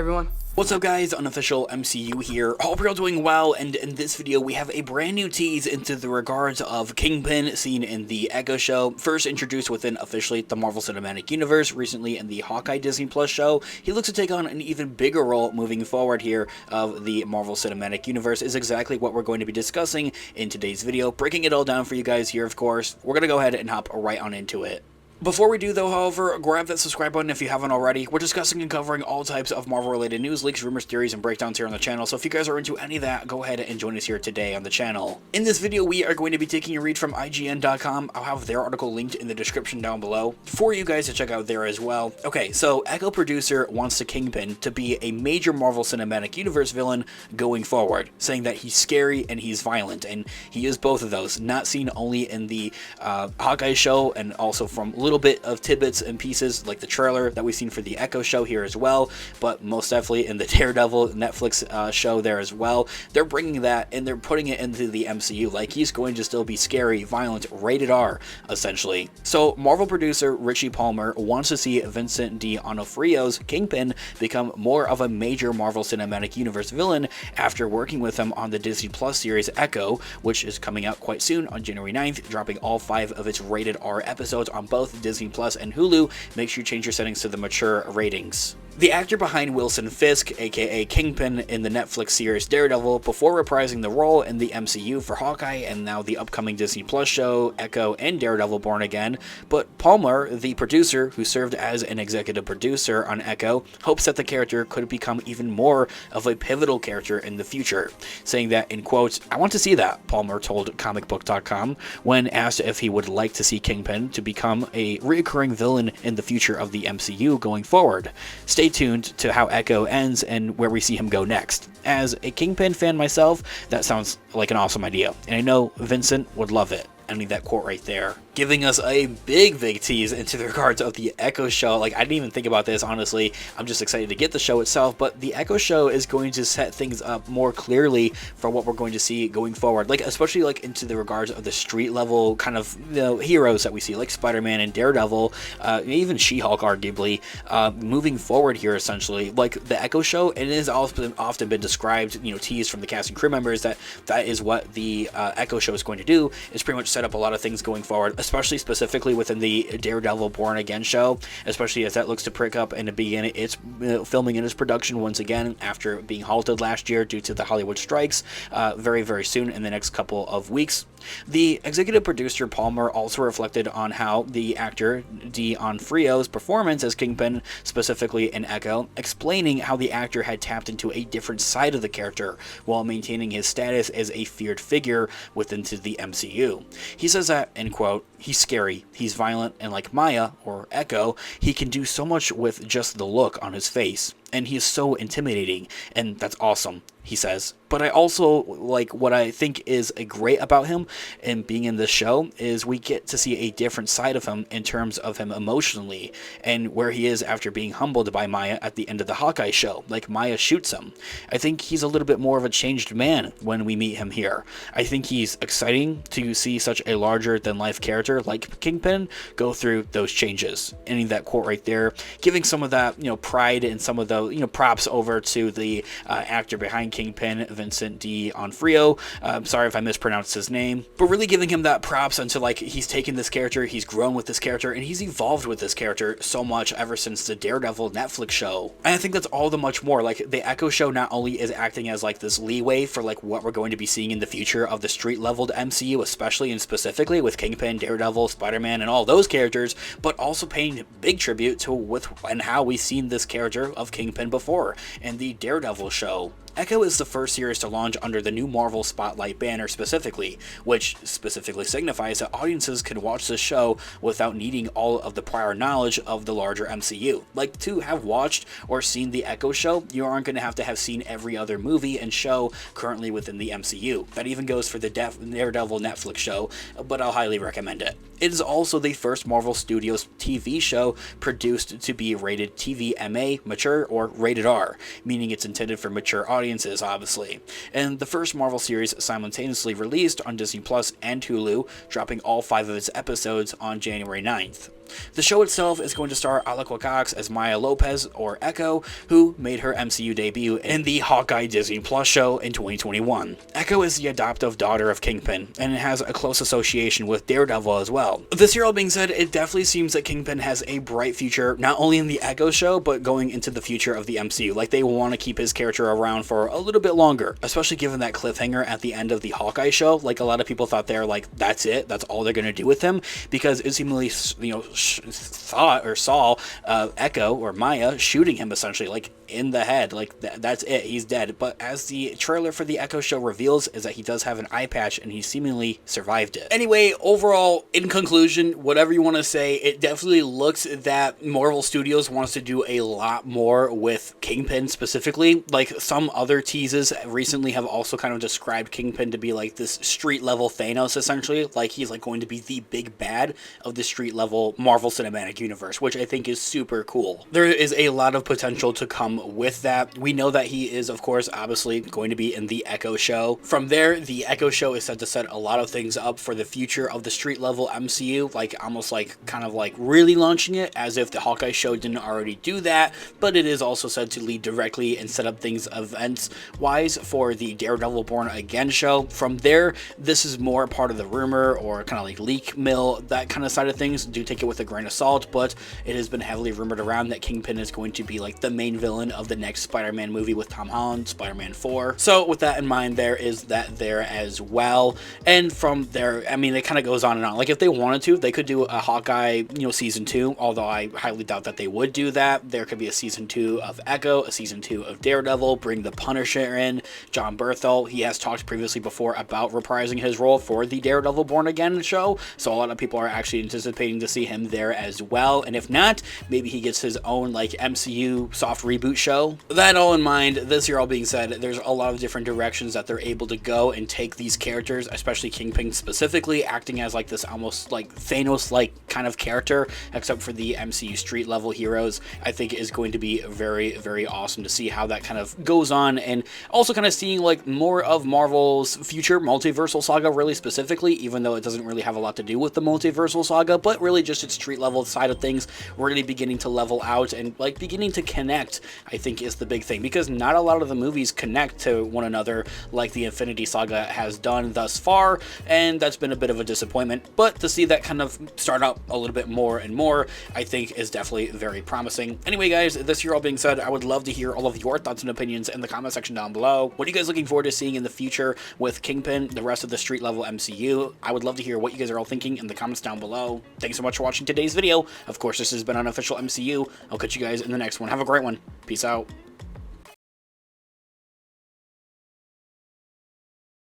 everyone. What's up guys, Unofficial MCU here. Hope you're all doing well, and in this video we have a brand new tease into the regards of Kingpin seen in the Echo show. First introduced within officially the Marvel Cinematic Universe, recently in the Hawkeye Disney Plus show. He looks to take on an even bigger role moving forward here of the Marvel Cinematic Universe is exactly what we're going to be discussing in today's video. Breaking it all down for you guys here, of course. We're going to go ahead and hop right on into it. Before we do, though, however, grab that subscribe button if you haven't already. We're discussing and covering all types of Marvel-related news, leaks, rumors, theories, and breakdowns here on the channel, so if you guys are into any of that, go ahead and join us here today on the channel. In this video, we are going to be taking a read from IGN.com. I'll have their article linked in the description down below for you guys to check out there as well. Okay, so Echo producer wants the Kingpin to be a major Marvel Cinematic Universe villain going forward, saying that he's scary and he's violent, and he is both of those, not seen only in the Hawkeye show and also from little bit of tidbits and pieces like the trailer that we've seen for the Echo show here as well, but most definitely in the Daredevil Netflix show there as well. They're bringing that and they're putting it into the MCU, like he's going to still be scary, violent, rated R essentially. So Marvel producer Richie Palmer wants to see Vincent D'Onofrio's Kingpin become more of a major Marvel Cinematic Universe villain after working with him on the Disney Plus series Echo, which is coming out quite soon on January 9th, dropping all 5 of its rated R episodes on both Disney Plus and Hulu. Make sure you change your settings to the mature ratings. The actor behind Wilson Fisk, aka Kingpin, in the Netflix series Daredevil, before reprising the role in the MCU for Hawkeye and now the upcoming Disney Plus show Echo and Daredevil Born Again. But Palmer, the producer who served as an executive producer on Echo, hopes that the character could become even more of a pivotal character in the future, saying that, in quotes, "I want to see that," Palmer told comicbook.com when asked if he would like to see Kingpin to become a recurring villain in the future of the MCU going forward. Stay tuned to how Echo ends and where we see him go next. As a Kingpin fan myself, that sounds like an awesome idea, and I know Vincent would love it. I need that quote right there. Giving us a big tease into the regards of the Echo show. Like, I didn't even think about this, honestly. I'm just excited to get the show itself, but the Echo show is going to set things up more clearly for what we're going to see going forward. Like, especially like into the regards of the street level kind of, you know, heroes that we see, like Spider-Man and Daredevil, even She-Hulk arguably, moving forward here essentially. Like the Echo show, it has often been described, you know, teased from the cast and crew members that is what the Echo show is going to do, is pretty much set up a lot of things going forward, especially specifically within the Daredevil Born Again show, especially as that looks to pick up and to begin its filming in its production once again after being halted last year due to the Hollywood strikes very soon in the next couple of weeks. The executive producer Palmer also reflected on how the actor D'Onofrio's performance as Kingpin, specifically in Echo, explaining how the actor had tapped into a different side of the character while maintaining his status as a feared figure within the MCU. He says that, end quote, "He's scary, he's violent, and like Maya, or Echo, he can do so much with just the look on his face. And he is so intimidating, and that's awesome," he says. But I also like what I think is great about him and being in this show is we get to see a different side of him in terms of him emotionally and where he is after being humbled by Maya at the end of the Hawkeye show. Like, Maya shoots him. I think he's a little bit more of a changed man when we meet him here. I think he's exciting to see such a larger than life character like Kingpin go through those changes. Ending that quote right there, giving some of that, you know, pride and some of the, you know, props over to the actor behind Kingpin, Vincent D'Onofrio. Sorry if I mispronounced his name, but really giving him that props until, like, he's taken this character, he's grown with this character, and he's evolved with this character so much ever since the Daredevil Netflix show. And I think that's all the much more. Like, the Echo show not only is acting as like this leeway for like what we're going to be seeing in the future of the street leveled MCU, especially and specifically with Kingpin, Daredevil, Spider-Man, and all those characters, but also paying big tribute to with and how we've seen this character of Kingpin before in the Daredevil show. Echo is the first series to launch under the new Marvel Spotlight banner specifically, which specifically signifies that audiences can watch this show without needing all of the prior knowledge of the larger MCU. Like, to have watched or seen the Echo show, you aren't going to have seen every other movie and show currently within the MCU. That even goes for the Daredevil Netflix show, but I'll highly recommend it. It is also the first Marvel Studios TV show produced to be rated TVMA, mature, or rated R, meaning it's intended for mature audiences, obviously. And the first Marvel series simultaneously released on Disney Plus and Hulu, dropping all 5 of its episodes on January 9th. The show itself is going to star Alec Cox as Maya Lopez, or Echo, who made her MCU debut in the Hawkeye Disney Plus show in 2021. Echo is the adoptive daughter of Kingpin, and it has a close association with Daredevil as well. This year all being said, it definitely seems that Kingpin has a bright future, not only in the Echo show, but going into the future of the MCU. Like, they want to keep his character around for a little bit longer, especially given that cliffhanger at the end of the Hawkeye show. Like, a lot of people thought they're like, that's it, that's all they're going to do with him, because it seemingly, saw Echo, or Maya, shooting him essentially, like, in the head. Like, that's it, he's dead. But as the trailer for the Echo show reveals, is that he does have an eye patch, and he seemingly survived it. Anyway, overall, in conclusion, whatever you want to say, it definitely looks that Marvel Studios wants to do a lot more with Kingpin specifically. Like, some other teases recently have also kind of described Kingpin to be like this street level Thanos, essentially. Like, he's like going to be the big bad of the street level Marvel Cinematic Universe, which I think is super cool. There is a lot of potential to come with that. We know that he is, of course, obviously going to be in the Echo show. From there, the Echo show is set to set a lot of things up for the future of the street level MCU, like almost like kind of like really launching it, as if the Hawkeye show didn't already do that. But it is also said to lead directly and set up things events wise for the Daredevil Born Again show. From there, this is more part of the rumor or kind of like leak mill, that kind of side of things. Do take it with a grain of salt, but it has been heavily rumored around that Kingpin is going to be like the main villain of the next Spider-Man movie with Tom Holland, Spider-Man 4. So with that in mind, there is that there as well. And from there, I mean, it kind of goes on and on. Like, if they wanted to, they could do a Hawkeye, season 2, although I highly doubt that they would do that. There could be a season 2 of Echo, a season 2 of Daredevil, bring the Punisher in, John Berthel. He has talked previously before about reprising his role for the Daredevil Born Again show, so a lot of people are actually anticipating to see him there as well. And if not, maybe he gets his own like MCU soft reboot show. That all in mind, this year all being said, there's a lot of different directions that they're able to go and take these characters, especially Kingpin specifically, acting as like this almost like Thanos-like kind of character, except for the MCU street level heroes. I think is going to be very, very awesome to see how that kind of goes on, and also kind of seeing like more of Marvel's future multiversal saga really specifically, even though it doesn't really have a lot to do with the multiversal saga, but really just its street level side of things really beginning to level out and like beginning to connect, I think is the big thing, because not a lot of the movies connect to one another like the Infinity Saga has done thus far, and that's been a bit of a disappointment. But to see that kind of start up a little bit more and more, I think is definitely very promising. Anyway guys, this year all being said, I would love to hear all of your thoughts and opinions in the comment section down below. What are you guys looking forward to seeing in the future with Kingpin, the rest of the street level MCU? I would love to hear what you guys are all thinking in the comments down below. Thanks so much for watching today's video. Of course, this has been Unofficial MCU. I'll catch you guys in the next one. Have a great one. Peace out.